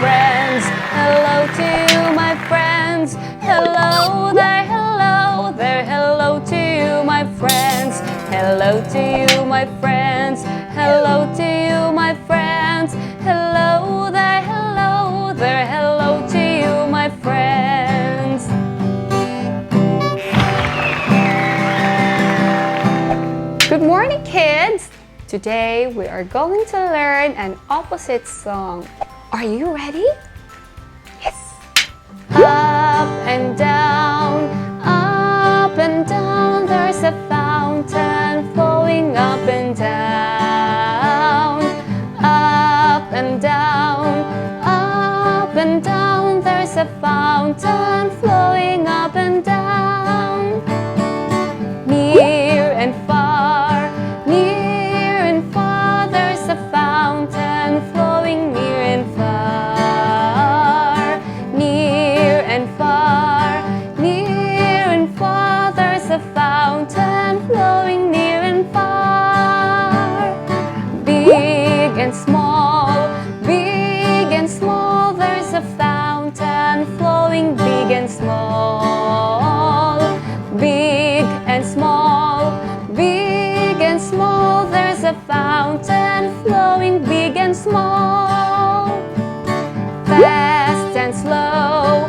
friends. Hello to you, my friends. Hello there, hello there. Hello to you, my friends. Hello to you, my friends. Hello to you, my friends. Hello there, hello there. Hello to you, my friends. Good morning, kids. Today we are going to learn an opposite song. Are you ready? Yes. Up and down, there's a fountain flowing up and down. Up and down, there's a fountain flowing up and down. Near and far, there's a fountain flowing near and far. Near and far, there's a fountain flowing near and far. Big and small, there's a fountain flowing big and small. Big and small, there's a fountain flowing big and small. Fast and slow,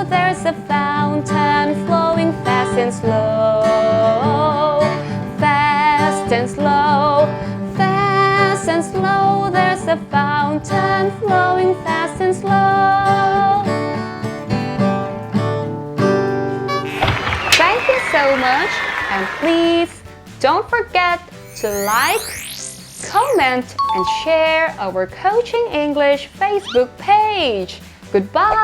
there's a fountain flowing fast and slow. Fast and slow, there's a fountain flowing fast and slow. Thank you so much, and please don't forget to like, comment, and share our Coaching English Facebook page. Goodbye!